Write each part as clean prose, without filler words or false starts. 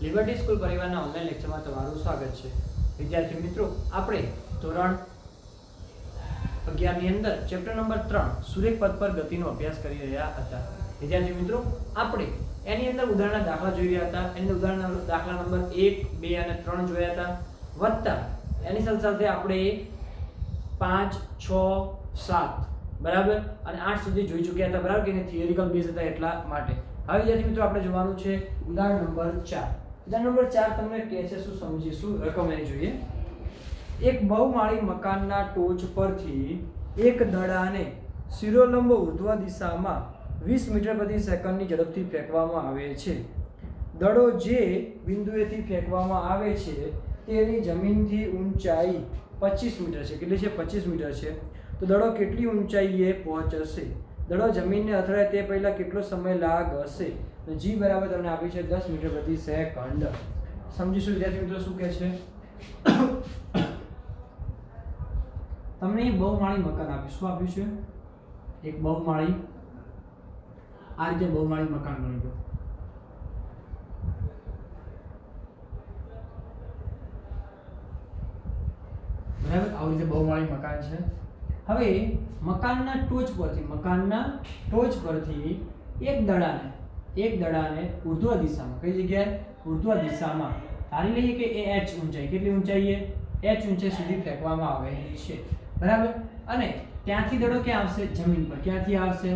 Liberty school પરિવારના online લેક્ચરમાં તમારું સ્વાગત છે। વિદ્યાર્થી મિત્રો, આપણે ધોરણ 11 ની અંદર ચેપ્ટર નંબર 3 સુરેખ પદ પર ગતિનો અભ્યાસ કરી રહ્યા હતા। વિદ્યાર્થી મિત્રો, આપણે એની અંદર ઉદાહરણના દાખલા જોઈ રહ્યા હતા। એની ઉદાહરણના દાખલા નંબર 1, 2 અને 3 જોયા હતા, વત્તા એની સાથે આપણે 5, 6, 7 બરાબર અને 8 સુધી જોઈ ચૂક્યા હતા, બરાબર કે થિયરિકલ બેઝ હતા એટલા માટે। હવે વિદ્યાર્થી મિત્રો, આપણે જોવાનું છે ઉદાહરણ નંબર 4। ઉદાહરણ નંબર 4 તમને કહે છે, શું સમજીશું રકમ એની જોઈએ। એક બહુમાળી મકાનના ટોચ પરથી એક દડાને શિરોલંબ ઉર્ધ્વ દિશામાં 20 મીટર પ્રતિ સેકન્ડની ઝડપથી ફેંકવામાં આવે છે। દડો જે બિંદુએથી ફેંકવામાં આવે છે તેની જમીનથી ઊંચાઈ 25 મીટર છે। કેટલી છે? 25 મીટર છે। તો દડો કેટલી ઊંચાઈએ પહોંચશે? દડો જમીનને અથડાય તે પહેલા કેટલો સમય લાગશે? જી બરાબર તમને આપી છે 10 મીટર પ્રતિ સેકન્ડ। સમજીશું વિદ્યાર્થી મિત્રો શું કહે છે। તમને બહુમાળી મકાન આપ્યું, શું આપ્યું છે? એક બહુમાળી, આ રીતે બહુમાળી મકાન બની ગયું, બરાબર? આવી રીતે બહુમાળી મકાન છે। હવે મકાનના ટોચ પરથી એક દડાને ઉર્ધ્વ દિશામાં, કઈ જગ્યાએ? ઉર્ધ્વ દિશામાં ધારી લઈએ કે એ h ઊંચાઈ, કેટલી ઊંચાઈએ? h ઊંચાઈ સુધી ફેંકવામાં આવે છે, બરાબર? અને ત્યાંથી દડો ક્યાં આવશે? જમીન પર। ક્યાંથી આવશે?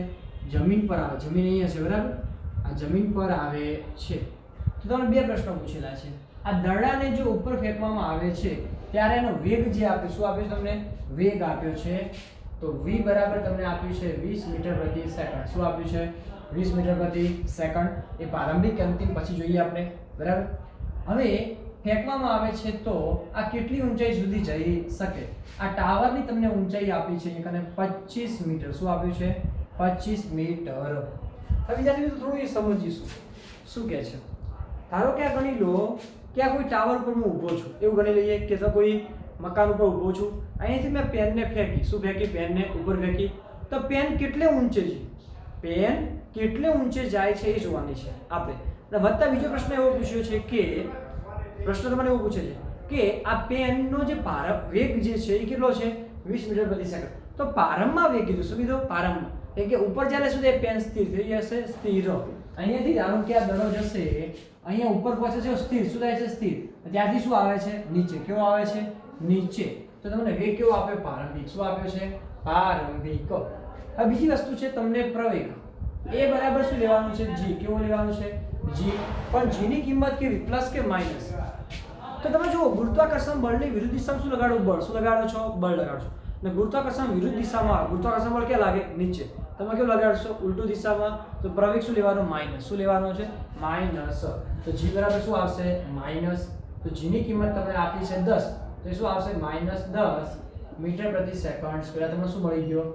જમીન પર આવે। જમીન અહીંયા છે, બરાબર? આ જમીન પર આવે છે। તો તમને બે પ્રશ્નો પૂછેલા છે। આ દડાને જો ઉપર ફેંકવામાં આવે છે ત્યારે એનો વેગ જે આપ્યો, શું આપ્યું તમને? વેગ આપ્યો છે। તો v બરાબર તમને આપ્યું છે 20 મીટર પ્રતિ સેકન્ડ। શું આપ્યું છે? 20 મીટર પ્રતિ સેકન્ડ। એ પ્રારંભિક કે અંતિમ પછી જોઈએ આપણે, બરાબર? હવે ફેંકવામાં આવે છે તો આ કેટલી ઊંચાઈ સુધી જઈ શકે? આ ટાવરની તમને ઊંચાઈ આપી છે અને 25 મીટર। શું આપ્યું છે? 25 મીટર। હવે વિદ્યાર્થી મિત્રો, થોડું એ સમજીશું શું કહે છે। ધારો કે આ ગણી લો કે આ કોઈ ટાવર ઉપર હું ઊભો છું, એવું ગણી લઈએ કે તો કોઈ મકાન ઉપર ઊભો છું, અહીંયાથી મેં પેનને ફેંકી, શું ફેંકી? પેનને ઉપર ફેંકી। તો પેન કેટલે ઊંચે છે? પેન કેટલે ઊંચે જાય છે એ જોવાની છે આપણે। અને વત્તા બીજો પ્રશ્ન એવો પૂછ્યો છે કે પ્રશ્ન તમને એવો પૂછે છે કે આ પેનનો જે વેગ જે છે એ કેટલો છે? 20 મીટર પ્રતિ સેકન્ડ। તો પ્રારંભમાં વેગ કીધું, શું કીધું? પ્રારંભમાં, એટલે કે ઉપર જ્યારે સુધી પેન સ્થિર થઈ જશે, સ્થિર। અહીંયાથી ધારો કે આ દડો જશે, અહીંયા ઉપર પહોંચે છે સ્થિર, શું થાય છે? સ્થિર। ત્યારથી શું આવે છે? નીચે। કેવો આવે છે? નીચે। તો તમને વેગ કેવો આપ્યો? પ્રારંભિક। શું આપ્યો છે? પ્રારંભિક। હવે બીજી વસ્તુ છે તમને પ્રવેગ। એ બરાબર શું લેવાનું છે? g। કેવું લેવાનું છે? g। પણ g ની કિંમત કેવી? પ્લસ કે માઈનસ? તો તમે જુઓ, ગુરુત્વાકર્ષણ બળની વિરુદ્ધ દિશામાં શું લગાડો? બળ। શું લગાડો છો? બળ લગાડો છો। અને ગુરુત્વાકર્ષણ વિરુદ્ધ દિશામાં, ગુરુત્વાકર્ષણ બળ ક્યાં લાગે? નીચે। તમે કેવું લગાડશો? ઉલટું દિશામાં। તો પ્રવેગ શું લેવાનો? માઈનસ। શું લેવાનો છે? માઈનસ। તો g બરાબર શું આવશે? માઈનસ। તો g ની કિંમત તમને આપી છે 10, તો એ શું આવશે? માઈનસ 10 મીટર પ્રતિ સેકન્ડ સ્ક્વેર। તમને શું મળી ગયો?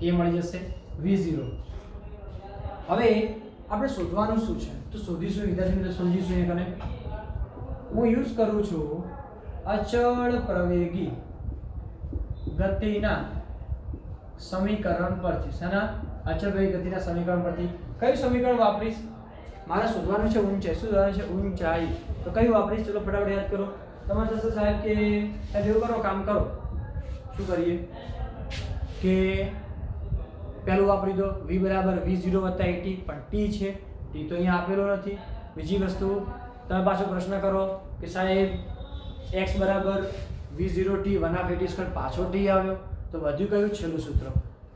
એ મળી જશે v0। હવે આપણે શોધવાનું શું છે? તો શોધીશું વિદ્યાર્થી મિત્રો, સમજીશું એ કને। હું યુઝ કરું છું અચળ પ્રવેગી ગતિના સમીકરણ પરથી। શાના? અચળ પ્રવેગી ગતિના સમીકરણ પરથી। કયું સમીકરણ વાપરીશ? મારે શોધવાનું છે ઊંચાઈ। શું શોધવાનું છે? ઊંચાઈ। તો કયું વાપરીશ? ચલો ફટાફટ યાદ કરો। તમારે થશે સાહેબ કે જેવું કરો, કામ કરો, શું કરીએ કે પહેલું વાપરી દો, v બરાબર v0 + 80, પણ t છે, t તો અહીંયા આપેલો નથી। બીજી વસ્તુ, તમે પાછો પ્રશ્ન કરો કે સાહેબ x બરાબર v0t 1/80², પાછો t આવ્યો, તો બધું કયું? છેલ્લું સૂત્ર।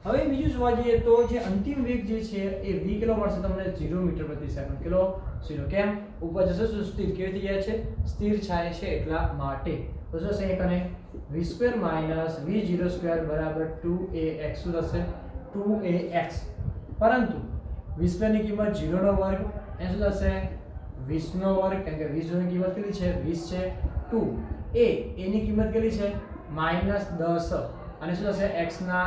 હવે બીજું જોવા જઈએ તો જે અંતિમ વેગ જે છે એ v કેટલો મળશે તમને? 0 મીટર પ્રતિ સેકન્ડ। કેટલો? 0। કેમ? ઉપર જશે શું? સ્થિર। કેવી થઈ જાય છે? સ્થિર થાય છે એટલા માટે। તો શું થશે? એકને v² - v0² બરાબર 2ax। શું થશે? 2ax। પરંતુ v² ની કિંમત 0 નો વર્ગ, એ શું થશે? 20 નો વર્ગ, કેમ કે 20 ની કિંમત કેટલી છે? 20 છે। 2 a ની કિંમત કેટલી છે? -10, અને શું થશે? x ના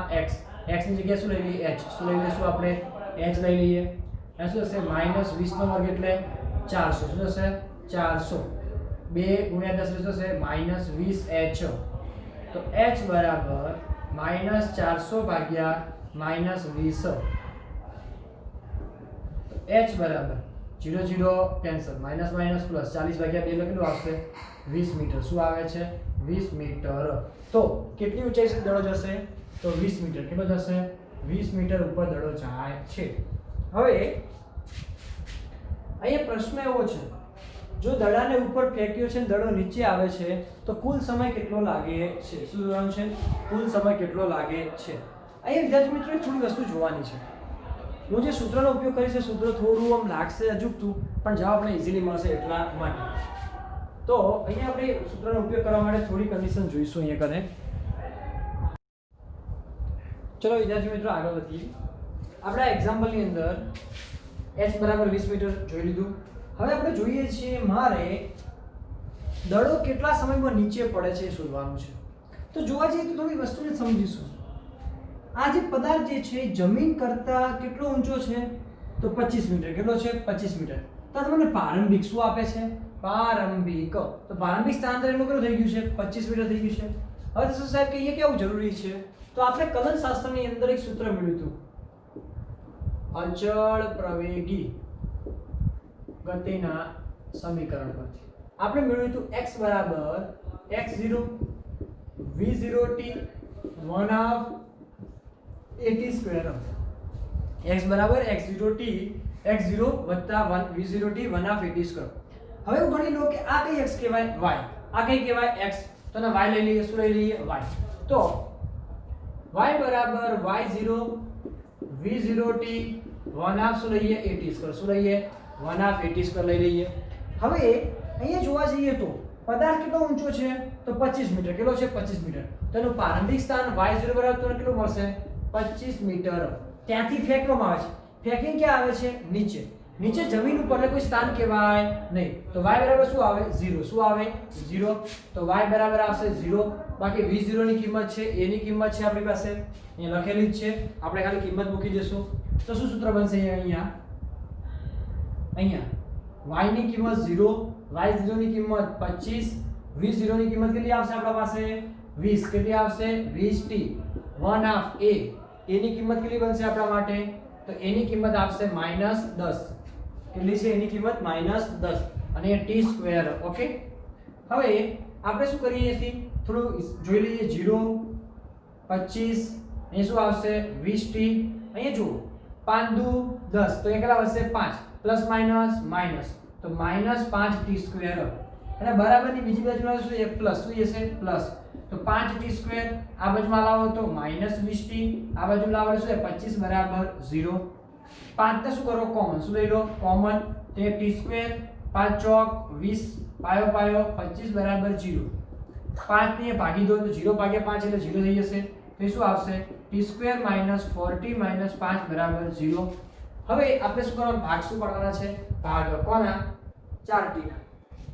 x ની જગ્યાએ શું લઈ લઈએ? h। શું લઈ લઈશું આપણે? h લઈ લઈએ। એ શું થશે? -20 નો વર્ગ એટલે 400। શું થશે? 400। 2 × 10 શું થશે? -20h। તો h બરાબર -400 ભાગ્યા -20। h બરાબર 0 0 કેન્સલ, માઇનસ માઇનસ પ્લસ, 40 ભાગ્યા 2 એટલે કેટલું આવશે 20 મીટર. શું આવે છે 20 મીટર. તો કેટલી ઊંચાઈ સુધી દડો જશે તો 20 મીટર. કેટલો જશે 20 મીટર ઉપર દડો જાય છે. હવે અહીંયા પ્રશ્ન એવો છે, જો દડાને ઉપર ફેંક્યો છે ને દડો નીચે આવે છે તો કુલ સમય કેટલો લાગે છે? શું જોવાનું છે? કુલ સમય કેટલો લાગે છે. અહીંયા વિદ્યાર્થી મિત્રો થોડી વસ્તુ જોવાની છે. હું જે સૂત્રનો ઉપયોગ કરીશ એ સૂત્ર થોડું આમ લાગશે અજુગતું, પણ જવાબ આપણે ઇઝીલી મળશે એટલા માટે. તો અહીંયા આપણે સૂત્રનો ઉપયોગ કરવા માટે થોડી કન્ડિશન જોઈશું. અહીંયા કરે ચલો વિદ્યાર્થી મિત્રો આગળ વધીએ. આપણે આ એક્ઝામ્પલની અંદર h બરાબર 20 મીટર જોઈ લીધું. હવે આપણે જોઈએ છીએ મારે દડો કેટલા સમયમાં નીચે પડે છે એ શોધવાનું છે. તો જોવા જઈએ તો થોડી વસ્તુને સમજીશું. આ જે પદાર્થ જે છે જમીન કરતા કેટલો ઊંચો છે તો 25 મીટર. કેટલો છે 25 મીટર. તો તમને પ્રારંભિક શું આપે છે? પ્રારંભિક. તો પ્રારંભિક સ્થાનાંતર એનું કેટલું થઈ ગયું છે 25 મીટર થઈ ગયું છે. હવે તો સાહેબ કહીએ કેવું જરૂરી છે? તો આપણે કલન શાસ્ત્રની અંદર એક સૂત્ર મળ્યું હતું, અચળ પ્રવેગી ગતિના સમીકરણ પરથી આપણે મેળવ્યું હતું x બરાબર x0 v0t 1/2 at square. x બરાબર x0t x0 વત્તા 1 v0t 1/2 at સ્ક્વેર. હવે હું ગણી લો કે આ કઈ x કહેવાય? y. આ કઈ કહેવાય? x. તો ને y લઈ લઈએ. શું લઈ લઈએ? y. તો y બરાબર y0 v0t 1/2 શું લઈએ? at square. શું લઈએ? 1/2 at સ્ક્વેર લઈ લઈએ. હવે અહીંયા જોવા જઈએ તો પદાર્થ કેટલો ઊંચો છે તો 25 મીટર. કેટલો છે 25 મીટર. તો એનું પ્રારંભિક સ્થાન y0 બરાબર તો કેટલું મળશે 25 મીટર. ત્યાંથી ફેંકવામાં આવે છે. ફેંકીને ક્યાં આવે છે? નીચે. નીચે જમીન ઉપર એટલે કોઈ સ્થાન કહેવાય નહીં. તો y બરાબર શું આવે 0. શું આવે 0. તો y બરાબર આવશે 0. બાકી v0 ની કિંમત છે, a ની કિંમત છે આપણી પાસે અહીંયા લખેલી જ છે, આપણે ખાલી કિંમત મૂકી દેશું. તો શું સૂત્ર બનશે અહીંયા y ની કિંમત 0, y0 ની કિંમત 25, v0 ની કિંમત કેટલી આવશે આપણા પાસે 20. કેટલી આવશે 20t 1/2 a ની કિંમત કેટલી બનશે આપણા માટે? તો a ની કિંમત આવશે -10. કેટલી છે એની કિંમત? -10 અને t સ્ક્વેર. ઓકે. હવે આપણે શું કરીએ છીએ થોડું જોઈ લઈએ. 0 25 અહીં શું આવશે 20t. અહીંયા જુઓ 5 દુ 10 તો એ કેટલા વધશે 5 પ્લસ માઇનસ માઇનસ તો -5t સ્ક્વેર. અને બરાબરની બીજી બાજુમાં શું છે પ્લસ. શું હશે પ્લસ. તો 5t સ્ક્વેર આ બાજુમાં લાવો તો -20t, આ બાજુ લાવો એટલે શું છે 25 બરાબર 0. 5 ને શું કરો કોમન. શું લઈ લો કોમન. તો t સ્ક્વેર 5 ચોક 20 પાયો પાયો 25 બરાબર 0. 5 ને ભાગી દો તો 0 ભાગ્યા 5 એટલે 0 થઈ જશે. તો શું આવશે t સ્ક્વેર -4t - 5 બરાબર 0. હવે આપણે શું કરવાનું? ભાગ શું પાડવાના છે? ભાગ કોના? 4t ના.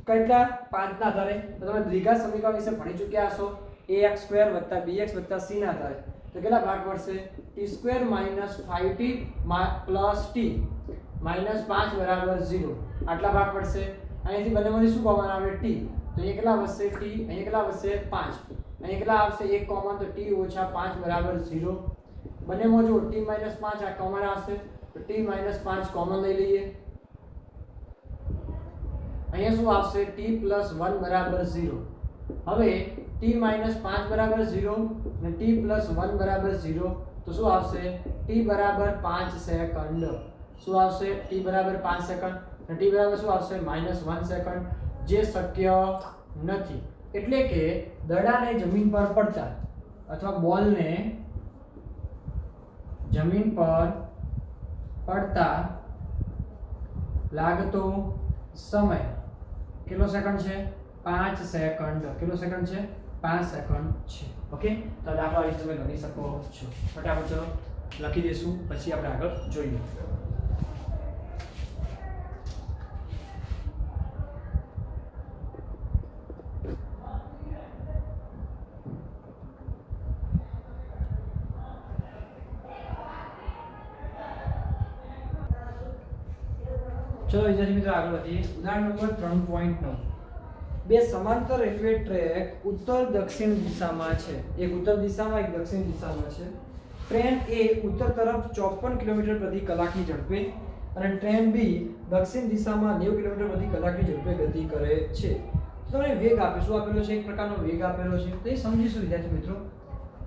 કેટલા? 5 ના આધારે. તો તમે દ્વિઘાત સમીકરણ વિશે ભણી ચૂક્યા હશો. ax² + bx + c ના આધારે. તો કેટલા ભાગ પડશે? t² - 5t + t -5 બરાબર 0. આટલા ભાગ પડશે. અહીંથી બંનેમાંથી શું કોમન આવે? t. તો અહીંયા કેટલા વધશે? t. અહીંયા કેટલા વધશે? 5. અહીંયા કેટલા આવશે? 1 કોમન તો t - 5 બરાબર 0. બંનેમાં જો t - 5 આ કોમન આવશે તો t - 5 કોમન લઈ લઈએ. અહીંયા શું આવશે? t + 1 બરાબર 0. હવે t - 5 બરાબર 0 અને t + 1 બરાબર 0 તો શું આવશે? t બરાબર 5 સેકન્ડ. શું આવશે? t બરાબર 5 સેકન્ડ અને t બરાબર શું આવશે? -1 સેકન્ડ, જે શક્ય નથી. એટલે કે દડાને જમીન પર પડતા અથવા બોલને જમીન પર પડતા લાગતો સમય કેટલો સેકન્ડ છે? 5 સેકન્ડ. કેટલો સેકન્ડ છે? 5 સેકન્ડ છે. ઓકે. તો દાખલા વિશે તમે ગણી શકો છો. ફટાફટ ચલો લખી દઈશું, પછી આપણે આગળ જોઈએ. ચલો વિદ્યાર્થી મિત્રો આગળ વધીએ. ઉદાહરણ નંબર 3.9. બે સમાંતર રેલવે ટ્રેક ઉત્તર દક્ષિણ દિશામાં છે. એક ઉત્તર દિશામાં એક દક્ષિણ દિશામાં છે. ટ્રેન એ ઉત્તર તરફ 54 કિલોમીટર પ્રતિ કલાકની ઝડપે અને ટ્રેન બી દક્ષિણ દિશામાં 90 કિલોમીટર પ્રતિ કલાકની ઝડપે ગતિ કરે છે. તો તમને વેગ આપેલો શું આપેલો છે? એક પ્રકારનો વેગ આપેલો છે. તો એ સમજીશું વિદ્યાર્થી મિત્રો.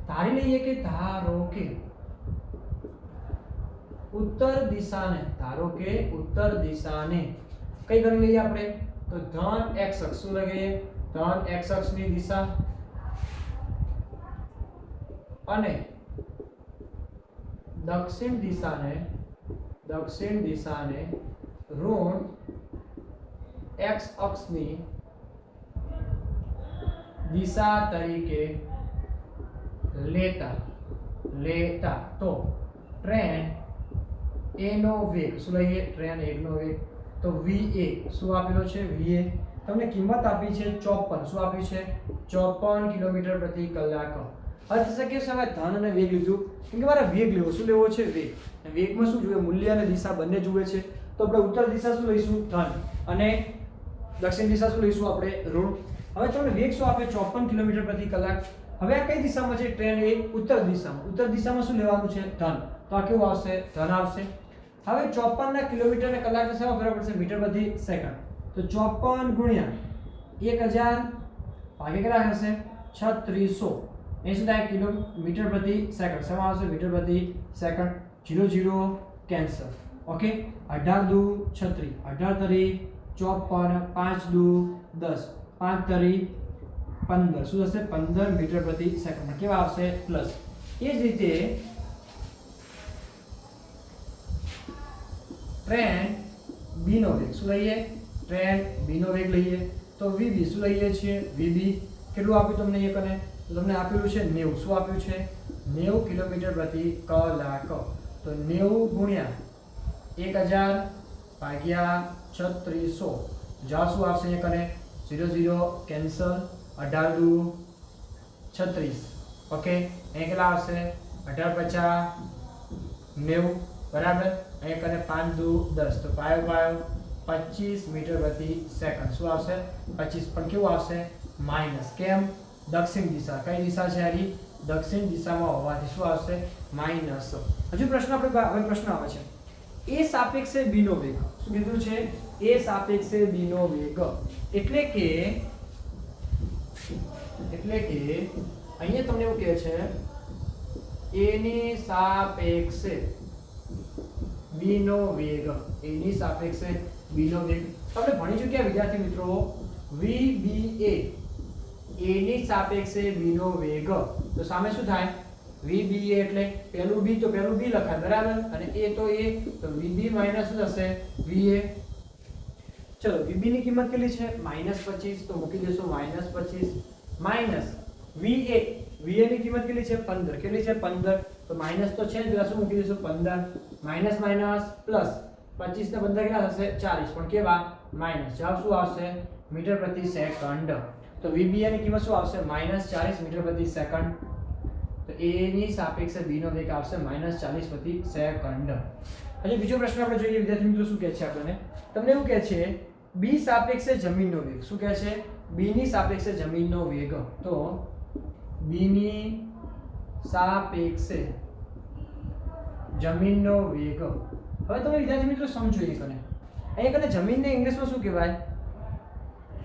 ધારી લઈએ કે ધારો કે ઉત્તર દિશાને કઈ ગણી લઈએ આપણે? તો ધન x અક્ષ. શું લઈએ? ધન x અક્ષની દિશા અને દક્ષિણ દિશાને ઋણ x અક્ષની દિશા તરીકે લેતા તો ટ્રેન a નો વેગ શું લઈએ? ટ્રેન 1 નો વેગ તો va શું આપેલો છે? va તમને કિંમત આપી છે 54. શું આપ્યું છે? 54 કિલોમીટર પ્રતિ કલાક. હવે થશે કે હવે ધન અને વેગ લીધું કેમ કે મારે વેગ લેવો. શું લેવો છે? વેગ. વેગમાં શું જોઈએ? મૂલ્ય અને દિશા બંને જુએ છે. તો આપણે ઉત્તર દિશા શું લઈશું? ધન. અને દક્ષિણ દિશા શું લઈશું આપણે? ઋણ. હવે તમને વેગ શું આપે? 54 કિલોમીટર પ્રતિ કલાક. હવે આ કઈ દિશામાં છે? ટ્રેન એ ઉત્તર દિશામાં. ઉત્તર દિશામાં શું લેવાનું છે? ધન. તો આ કેવું આવશે? ધન આવશે. હવે 54 ના કિલોમીટર ને કલાક ને શેમાં ફેરવવું પડશે? મીટર પ્રતિ સેકન્ડ. તો 54 ગુણ્યા 1000 ભાગ્યા કેટલા હશે? 3600. એ શું થાય? કિલોમીટર પ્રતિ સેકન્ડ. શેમાં આવશે? મીટર પ્રતિ સેકન્ડ. 0 0 કેન્સલ. ઓકે. 18 દુ 36, 18 તરી 54, 5 દુ 10, 5 તરી 15. શું થશે? 15 મીટર પ્રતિ સેકન્ડ. કેવા આવશે? પ્લસ. એ જ રીતે ટ્રેન બી નો વેગ શું લઈએ? ટ્રેન બી નો વેગ લઈએ તો vb શું લઈએ છીએ? vb કેટલું આપ્યું તમને? એક અને તો તમને આપેલું છે 90. શું આપ્યું છે? 90 કિલોમીટર પ્રતિ કલાક. તો 90 ગુણ્યા 1000 ભાગ્યા 3600. જવાબ શું આવશે? એક અને 0 0 કેન્સલ. 18 દુ 36. ઓકે. અહીં કેટલા આવશે? 18 50 90 બરાબર. એક અને 5 દુ 10 તો 25 મીટર પ્રતિ સેકન્ડ. શું આવશે? 25. પણ કેવું આવશે? માઈનસ. કેમ? દક્ષિણ દિશા. કઈ દિશા છે? આરી દક્ષિણ દિશામાં હોવાથી શું આવશે? માઈનસ. હજુ પ્રશ્ન આપણે હવે પ્રશ્ન આવે છે a સાપેક્ષે b નો વેગ. શું કીધું છે? a સાપેક્ષે b નો વેગ એટલે કે અહીંયા તમને એવું કહે છે a ની સાપેક્ષે b નો વેગ. a ની સાપેક્ષે b નો વેગ આપણે ભણી ચૂક્યા વિદ્યાર્થી મિત્રો. vba a ની સાપેક્ષે b નો વેગ. તો સામે શું થાય? vba એટલે પહેલું b તો પહેલું b લખાય બરાબર. અને a તો a તો vb માઈનસ શું થશે? va. ચલો vb ની કિંમત કેટલી છે? -25 તો મૂકી દેશું -25 માઈનસ va. va ની કિંમત કેટલી છે? 15. કેટલી છે? 15. તો માઈનસ તો છે જ એટલે શું મૂકી દેશું? 15. માઈનસ માઈનસ પ્લસ 25 ને 15 કેટલા થશે? 40. પણ કેવા? માઈનસ. જવાબ શું આવશે? મીટર પ્રતિ સેકન્ડ. તો vba ની કિંમત શું આવશે? -40 મીટર પ્રતિ સેકન્ડ. તો a ની સાપેક્ષે b નો વેગ આવશે -40 પ્રતિ સેકન્ડ. હજી બીજો પ્રશ્ન આપણે જોઈએ વિદ્યાર્થી મિત્રો. શું કહે છે આપણને? તમને એવું કહે છે b સાપેક્ષે જમીનનો વેગ. શું કહે છે? b ની સાપેક્ષે જમીનનો વેગ. તો b ની સાપેક્ષે જમીનનો વેગ. હવે તમે વિદ્યાર્થી મિત્રો સમજો એક અને અહીંયા કને જમીનને ઇંગ્લિશમાં શું કહેવાય?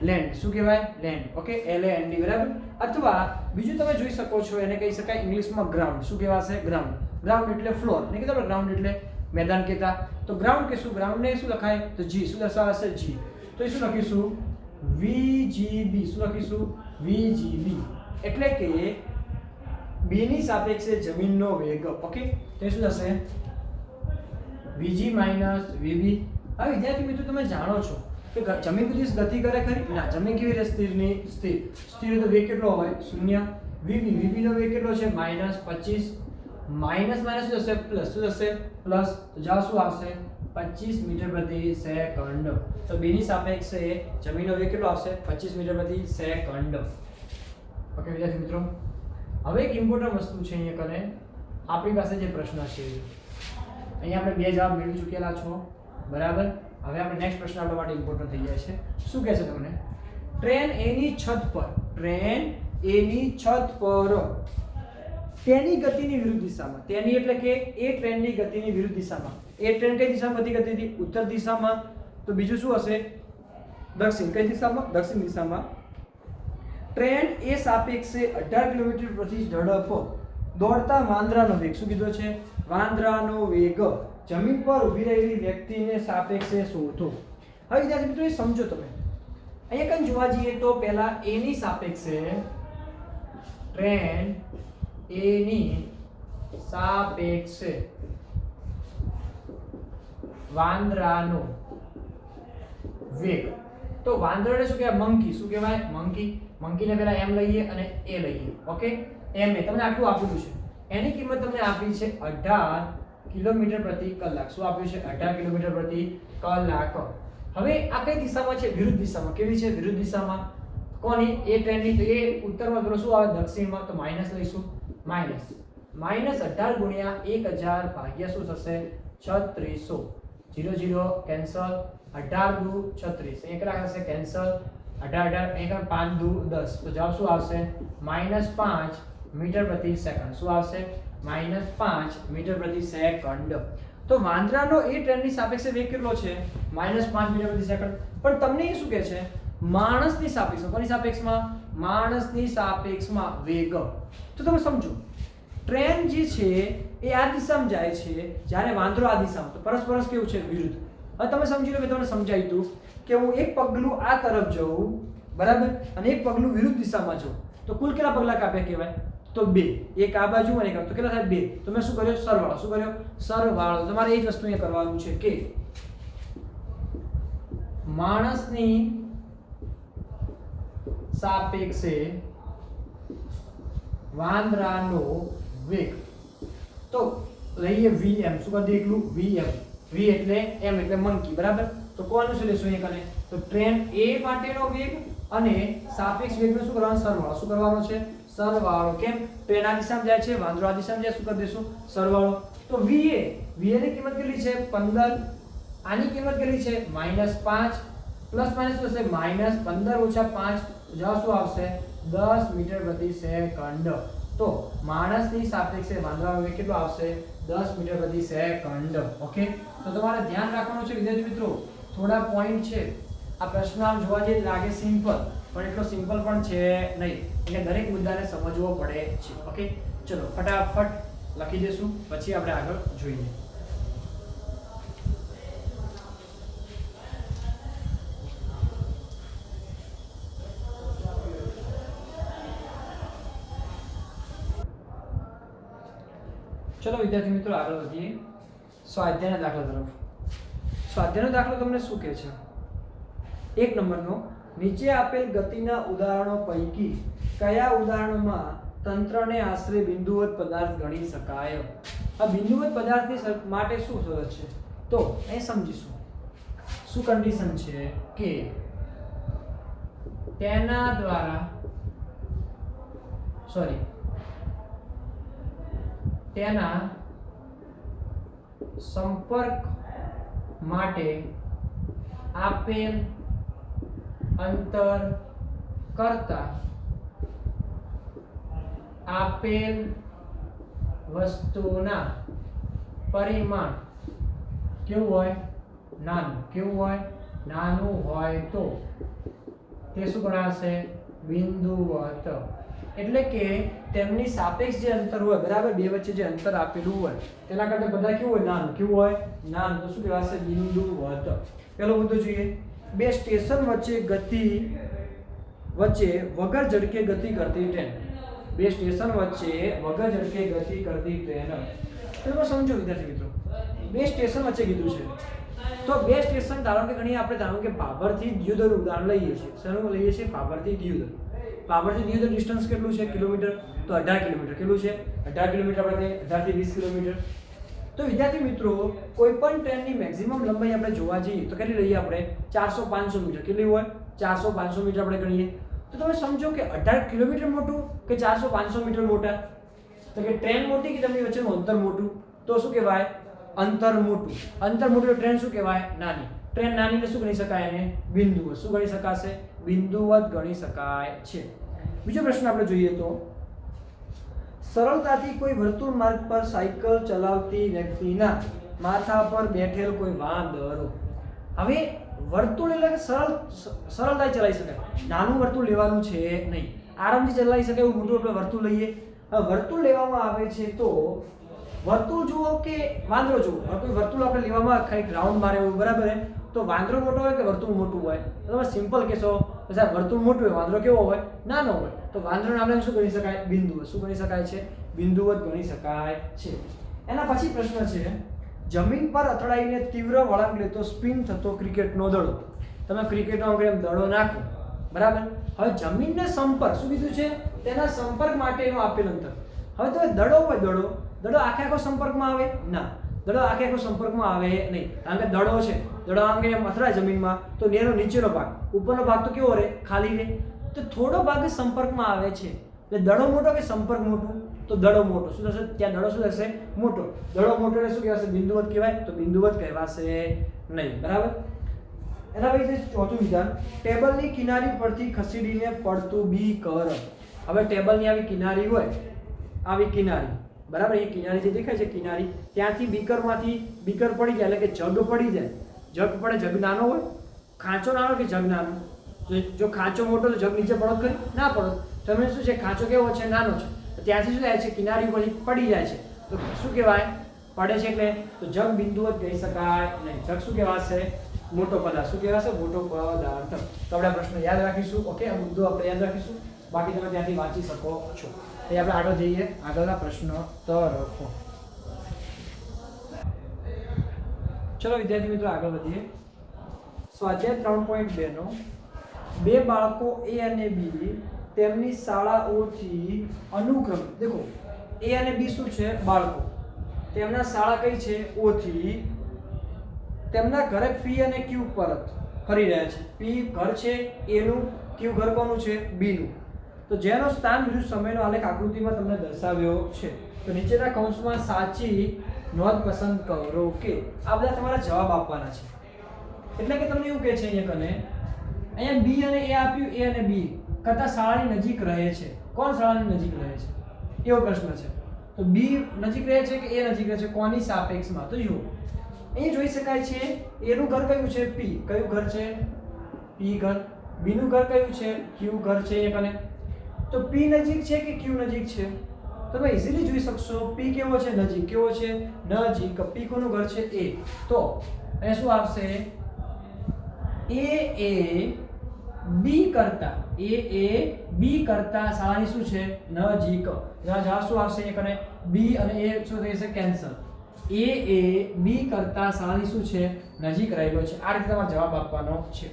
લેન્ડ. શું કહેવાય? લેન્ડ. ઓકે. LAND બરાબર. અથવા બીજું તમે જોઈ શકો છો એને કહી શકાય ઇંગ્લિશમાં ગ્રાઉન્ડ. શું કહેવાશે? ગ્રાઉન્ડ. ગ્રાઉન્ડ એટલે ફ્લોર. ને કીધું આપણે ગ્રાઉન્ડ એટલે મેદાન કહેતા. તો ગ્રાઉન્ડ કે શું? ગ્રાઉન્ડ ને શું લખાય? તો g. શું દર્શાવશે? g. તો એ શું લખીશું? VGB. શું લખીશું? VGB. એટલે કે b ની સાપેક્ષે જમીનનો વેગ. ઓકે. તો એ શું થશે? VG minus VB. હવે વિદ્યાર્થી મિત્રો તમે જાણો છો કે જમીન કોઈ દિવસ ગતિ કરે ખરી? ના. જમીન કેવી રીતે સ્થિરની? સ્થિર તો વેગ કેટલો હોય? 0. VB નો વેગ કેટલો છે? -25. માઈનસ માઈનસ શું થશે? પ્લસ. શું થશે? પ્લસ. તો જવાબ શું આવશે? 25 મીટર પ્રતિ સેકન્ડ. તો b ની સાપેક્ષે જમીનનો વેગ કેટલો આવશે? 25 મીટર પ્રતિ સેકન્ડ. ઓકે વિદ્યાર્થી મિત્રો. હવે એક ઇમ્પોર્ટન્ટ વસ્તુ છે અહીંયા કને આપણી પાસે જે પ્રશ્ન છે અહીંયા આપણે બે જવાબ મેળવી ચૂકેલા છો બરાબર. હવે આપણે નેક્સ્ટ પ્રશ્ન આપણા માટે ઇમ્પોર્ટન્ટ થઈ જાય છે. શું કહે છે તમને? ટ્રેન A ની છત પર તેની ગતિની વિરુદ્ધ દિશામાં, તેની એટલે કે એ ટ્રેનની ગતિની વિરુદ્ધ દિશામાં. એ ટ્રેન કઈ દિશામાં ગતિ કરતી હતી? ઉત્તર દિશામાં. તો બીજું શું હશે? દક્ષિણ. કઈ દિશામાં? દક્ષિણ દિશામાં. ટ્રેન એ સાપેક્ષે 18 કિલોમીટર પ્રતિ ઝડપ દોડતા વાંદરાનો વેગ. શું કીધું છે? વાંદરાનો વેગ જમીન પર ઊભી રહેલી વ્યક્તિને સાપેક્ષે શોધો. હવે વિદ્યાર્થી મિત્રો એ સમજો તમે. અહીંયા કંઈ જોવા જઈએ તો પહેલા a ની સાપેક્ષે ટ્રેન a ની સાપેક્ષે વાંદરાનો વેગ. તો વાંદરાને શું કહેવાય? મંકી. શું કહેવાય? મંકી. મંકીને પહેલા m લઈએ અને a લઈએ. ઓકે, m એ તમને આટલું આપેલું છે. એની કિંમત તમને આપી છે 18 કિલોમીટર પ્રતિ કલાક. શું આપ્યું છે? 18 કિલોમીટર પ્રતિ કલાક. હવે આ કઈ દિશામાં છે? વિરુદ્ધ દિશામાં. કેવી છે? વિરુદ્ધ દિશામાં. કોની? એ ટ્રેનની. તો એ ઉત્તરમાં પેલો શું આવે? દક્ષિણમાં. તો માઈનસ લઈશું. માઈનસ 18 ગુણ્યા 1000 ભાગ્યા શું થશે? 3600. 0 0 કેન્સલ. 18 દુ 36. એક રાખશે કેન્સલ. 18 એક 5 દુ 10. તો જવાબ શું આવશે? -5 મીટર પ્રતિ સેકન્ડ. શું આવશે? -5 મીટર પ્રતિ સેકન્ડ. તો વાંદરાનો એ ટ્રેનની સાપેક્ષે વેગ કેટલો છે? -5 મીટર પ્રતિ સેકન્ડ. પણ તમને એ શું કહે છે? માણસની સાપેક્ષમાં. કોની સાપેક્ષમાં? માણસની સાપેક્ષમાં વેગ. તો તમે સમજો, ટ્રેન જે છે એ આ દિશામાં જાય છે, જ્યારે વાંદરો આ દિશામાં. તો પરસ્પર કેવું છે? વિરુદ્ધ. હવે તમે સમજી લો, મેં તમને સમજાવ્યું હતું કે હું એક પગલું આ તરફ જઉં, બરાબર, અને એક પગલું વિરુદ્ધ દિશામાં જઉં, તો કુલ કેટલા પગલા કાપ્યા કહેવાય? તો 2. એક આ બાજુ અને એક આ. તો કેટલા થાય? 2. તો મેં શું કર્યો? સરવાળો. શું કર્યો? સરવાળો. તમારે એ જ વસ્તુ અહીંયા કરવાનું છે કે માણસની સાપેક્ષે વાંદરાનો વેગ. તો લઈએ vm. શું કરી દે? એકલું vm. v એટલે m એટલે મંકી. બરાબર. તો કોનું શું લેશું અહીંયા કને? તો ટ્રેન a માટેનો વેગ અને સાપેક્ષ વેગનો શું કરવાનો? સરવાળો. શું કરવાનો છે? સરવાળો. કેમ? ટ્રેન આ દિશામાં જાય છે, વાંદરો આ દિશામાં જાય. શું કરી દેશું? સરવાળો. તો va ની કિંમત કેટલી છે? 15. આની કિંમત કેટલી છે? -5. પ્લસ માઇનસ થશે -15 ઓછા 5. જવાબ શું આવશે? 10 મીટર પ્રતિ સેકન્ડ. તો માણસની સાપેક્ષે વાંદરાનો વેગ કેટલો આવશે? 10 મીટર પ્રતિ સેકન્ડ. ઓકે, તો તમારે ધ્યાન રાખવાનું છે વિદ્યાર્થી મિત્રો, થોડા પોઈન્ટ છે. આ પ્રશ્ન આમ જોવા જઈએ લાગે સિમ્પલ, પણ એટલો સિમ્પલ પણ છે નહીં. એટલે દરેક મુદ્દાને સમજવો પડે છે. ઓકે, ચલો ફટાફટ લખી દેશું, પછી આપણે આગળ જોઈએ. ચલો વિદ્યાર્થી મિત્રો આગળ વધીએ સ્વાધ્યાયના દાખલા તરફ. સ્વાધ્યાયનો દાખલો તમને શું કહે છે? 1 નંબરનો, નીચે આપેલ ગતિના ઉદાહરણો પૈકી કયા ઉદાહરણમાં તંત્રને આશરે બિંદુવત પદાર્થ ગણી શકાય? આ બિંદુવત પદાર્થની માટે શું શરત છે? તો એ સમજીશું. શું કન્ડિશન છે કે તેના દ્વારા તેના સંપર્ક માટે આપેલ અંતર કરતા આપેલ વસ્તુના પરિમાણ કેવું હોય? નાનું. કેવું હોય? નાનું હોય તો તે શું ગણાશે? બિંદુવત. એટલે કે તેમની સાપેક્ષ જે અંતર હોય, બરાબર, બે વચ્ચે જે અંતર આપેલું હોય તેના કરતા બધા કેવું હોય? નાનું. કેવું હોય? નાનું. તો શું કહેવાશે? બિંદુવત. પહેલો મુદ્દો જોઈએ. બે સ્ટેશન વચ્ચે વગર ઝડકે ગતિ કરતી ટ્રેન. બે સ્ટેશન વચ્ચે વગર ઝડકે ગતિ કરતી ટ્રેન. તો સમજો વિદ્યાર્થી મિત્રો, બે સ્ટેશન વચ્ચે કીધું છે. તો બે સ્ટેશન ધારો કે ગણીએ આપણે, ધારો કે ભાભરથી દિયોદર ઉદાહરણ લઈએ છીએ. શેનું લઈએ છીએ? ભાભરથી દિયોદર. ભાભરથી દિયોદર ડિસ્ટન્સ કેટલું છે? કિલોમીટર. તો 18 કિલોમીટર. કેટલું છે? 18 કિલોમીટર. આપણે 18 થી 20 કિલોમીટર. તો વિદ્યાર્થી મિત્રો, કોઈ પણ ટ્રેનની મેક્સિમમ લંબાઈ આપણે જોવા જઈએ તો કેટલી લઈએ આપણે? 400-500 મીટર. કેટલી હોય? 400-500 મીટર આપણે ગણીએ. તો તમે સમજો કે 18 કિલોમીટર મોટું કે 400-500 મીટર મોટા? તો કે ટ્રેન મોટી કે તેમની વચ્ચેનું અંતર મોટું? તો શું કહેવાય? અંતર મોટું. અંતર મોટું. ટ્રેન શું કહેવાય? નાની. ટ્રેન નાનીને શું ગણી શકાય? એને બિંદુવત. શું ગણી શકાશે? બિંદુવત ગણી શકાય છે. બીજો પ્રશ્ન આપણે જોઈએ તો, સરળતાથી કોઈ વર્તુળ માર્ગ પર સાયકલ ચલાવતી વ્યક્તિના માથા પર બેઠેલ કોઈ વાંદરો. હવે વર્તુળ એટલે સરળતાથી ચલાવી શકાય. નાનું વર્તુળ લેવાનું છે નહીં, આરામથી ચલાવી શકાય એવું મોટું આપણે વર્તુળ લઈએ. હવે વર્તુળ લેવામાં આવે છે તો વર્તુળ જુઓ કે વાંદરો જુઓ. કોઈ વર્તુળ આપણે લેવામાં કંઈક રાઉન્ડ મારે એવું, બરાબર છે? તો વાંદરો મોટો હોય કે વર્તુળ મોટું હોય? તો તમે સિમ્પલ કહેશો પછી વર્તુળ મોટું હોય, વાંદરો કેવો હોય? નાનો હોય. તો વાંદરોને આપણે શું ગણી શકાય? બિંદુવત. શું ગણી શકાય છે? બિંદુવત ગણી શકાય છે. એના પછી પ્રશ્ન છે, જમીન પર અથડાઈને તીવ્ર વળાંક લેતો સ્પિન થતો ક્રિકેટનો દડો. તમે ક્રિકેટનો એમ દડો નાખો, બરાબર? હવે જમીનને સંપર્ક, શું કીધું છે? તેના સંપર્ક માટેનો આપેલ અંતર. હવે તો દડો હોય, દડો આખે આખો સંપર્કમાં આવે? ના, દડો આખે આખો સંપર્કમાં આવે નહીં. કારણ કે દડો છે, દડો આમ કે એમ અથડાય જમીનમાં તો એનો નીચેનો ભાગ, ઉપરનો ભાગ તો કેવો રહે? ખાલી રહે. તો થોડો ભાગ સંપર્કમાં આવે છે. એટલે દડો મોટો કે સંપર્ક મોટું? તો દડો મોટો. શું થશે? ત્યાં દડો શું થશે? મોટો. દડો મોટો એટલે શું કહેવાશે? બિંદુવત કહેવાય. તો બિંદુવત કહેવાશે નહીં, બરાબર? એના પછી ચોથું વિધાન, ટેબલની કિનારી પરથી ખસેડીને પડતું બી કર. હવે ટેબલની આવી કિનારી હોય, આવી કિનારી, બરાબર? એ કિનારી જે દેખાય છે કિનારી, ત્યાંથી બીકર પડી જાય, એટલે કે જગ પડી જાય. જગ પડે, જગ નાનો હોય, ખાંચો નાનો કે જગ નાનો? જો ખાંચો મોટો તો જગ નીચે પડો કરી ના પડો. તમે શું છે, ખાંચો કેવો છે? નાનો છે. ત્યાંથી શું થાય છે? કિનારી ઉપરથી પડી જાય છે. તો શું કહેવાય? પડે છે એટલે તો જગ બિંદુવત કહી શકાય નહીં. જગ શું કહેવાશે? મોટો પદાર્થ. શું કહેવાશે? મોટો પદાર્થ. તો આપણે આ પ્રશ્ન યાદ રાખીશું. ઓકે, આ મુદ્દો આપણે યાદ રાખીશું. બાકી તમે ત્યાંથી વાંચી શકો છો. એ આપણે આગળ જઈએ, આગળના પ્રશ્ન તરફ. ચલો વિદ્યાર્થી મિત્રો, આગળ વધીએ. સ્વાધ્યાય 3.2 નો, બે બાળકો એ અને બી તેમની શાળાઓથી અનુક્રમે, દેખો એ અને બી શું છે? બાળકો. તેમના શાળા કઈ છે? ઓ થી. તેમના ઘરે પી અને ક્યુ પરત ફરી રહ્યા છે. પી ઘર છે એનું, ક્યુ ઘર કોનું છે? બી નું. તો જેનો સ્થાન વિરુદ્ધ સમયનો આલેખ આકૃતિમાં તમને દર્શાવ્યો છે. તો નીચેના કૌંસમાં સાચી નોંધ પસંદ કરો કે આ બધા તમારા જવાબ આપવાના છે. એટલે કે તમને એવું કહે છે અહીંયા બી અને એ આપ્યું, એ અને બી કરતા શાળાની નજીક રહે છે. કોણ શાળાની નજીક રહે છે? એવો પ્રશ્ન છે. તો બી નજીક રહે છે કે એ નજીક રહે છે? કોની સાપેક્ષમાં? તો જુઓ, અહીં જોઈ શકાય છે એનું ઘર કયું છે? પી. કયું ઘર છે? પી ઘર. બી નું ઘર કયું છે? ક્યુ ઘર છે. એક અને તો પી નજીક છે કે ક્યુ નજીક છે? તમે ઇઝીલી જોઈ શકશો. પી કેવો છે? નજીક. કેવો છે? નજીક. પી કોનું ઘર છે? એ. તો અહીંયા શું આવશે? એ બી કરતા શાળાની શું છે? નજીક. જવાબ શું આવશે? એક અને બી અને એ શું થઈ જશે? કેન્સલ. એ બી કરતા શાળાની શું છે? નજીક રહેલો છે. આ રીતે તમારે જવાબ આપવાનો છે.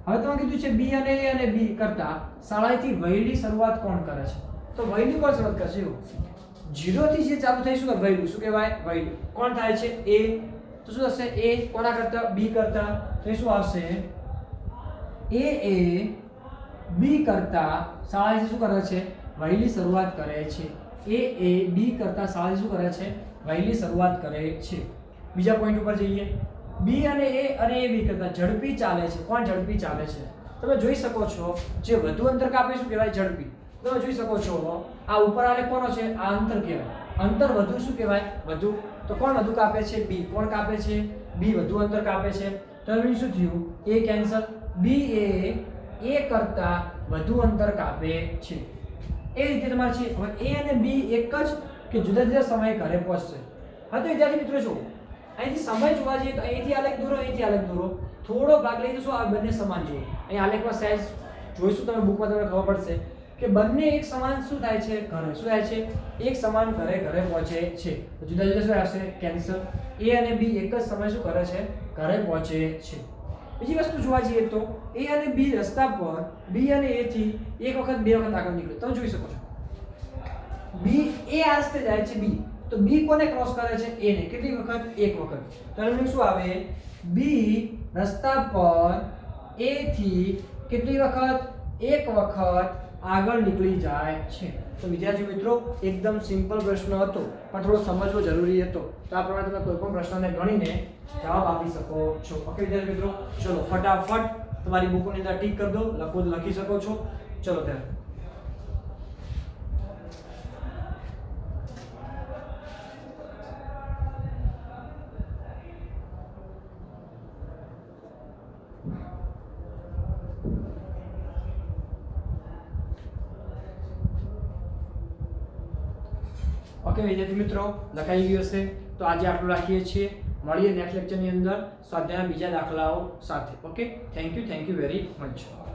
હવે તમે કીધું છે બી અને એ અને બી કરતા શાળાથી વહેલી શરૂઆત કોણ કરે છે? તો વહેલી કોણ શરૂઆત કરશે? 0 થી જે ચાલુ થાય શું? વહેલું. શું કહેવાય? વહેલું. કોણ થાય છે? એ. તો શું થશે? એ કોના કરતા? બી કરતા. તો શું આવશે? એ બી કરતા શાળાથી શું કરે છે? વહેલી શરૂઆત કરે છે. એ બી કરતા શાળાથી શું કરે છે? વહેલી શરૂઆત કરે છે. બીજા પોઈન્ટ ઉપર જઈએ. બી અને એ બી કરતા ઝડપી ચાલે છે. કોણ ઝડપી ચાલે છે? તમે જોઈ શકો છો જે વધુ અંતર કાપે શું કહેવાય? ઝડપી. તમે જોઈ શકો છો આ ઉપર આલેખ કોનો છે? આ અંતર કહેવાય. અંતર વધુ શું કહેવાય? વધુ. તો કોણ વધુ કાપે છે? બી. કોણ કાપે છે? બી વધુ અંતર કાપે છે. તો હવે શું થયું? એ કેન્સલ. બી એ કરતા વધુ અંતર કાપે છે. એ રીતે તમારે છે. હવે એ અને બી એક જ કે જુદા જુદા સમયે ઘરે પહોંચશે? હા, તો વિદ્યાર્થી મિત્રો જો અહીંથી સમય જોવા જઈએ તો અહીંથી આલેખ દોરો, અહીંથી આલેખ દોરો. થોડો ભાગ લઈ જશો, આ બંને સમાન જુઓ. અહીં આલેખમાં સાઈઝ જોઈશું તમે બુકમાં, તમને ખબર પડશે કે બંને એક સમાન શું થાય છે? ઘરે. શું થાય છે? એક સમાન ઘરે પહોંચે છે. તો જુદા જુદા શું આવશે? કેન્સલ. એ અને બી એક જ સમય શું કરે છે? ઘરે પહોંચે છે. બીજી વસ્તુ જોવા જઈએ તો એ અને બી રસ્તા પર બી અને એ થી એક વખત બે વખત આગળ નીકળે. તમે જોઈ શકો છો બી એ આ રસ્તે જાય છે. બી તો બી કોને ક્રોસ કરે છે? એ ને. કેટલી વખત? એક વખત. તો એનું શું આવે? બી રસ્તા પર એ થી કેટલી વખત? એક વખત આગળ નીકળી જાય છે. તો વિદ્યાર્થી મિત્રો એકદમ સિમ્પલ પ્રશ્ન હતો પણ થોડો સમજવો જરૂરી હતો. તો આ પ્રમાણે તમે કોઈ પણ પ્રશ્નને ગણીને જવાબ આપી શકો છો. ઓકે વિદ્યાર્થી મિત્રો, ચલો ફટાફટ તમારી બુકોની અંદર ટીક કરી દો. લખો તો લખી શકો છો. ચલો ત્યારે ઓકે વિદ્યાર્થી મિત્રો, લખાઈ ગયું હશે. તો આજે આટલું રાખીએ છીએ. મળીએ નેક્સ્ટ લેક્ચરની અંદર સ્વાધ્યાયના બીજા દાખલાઓ સાથે. Okay, thank you very much.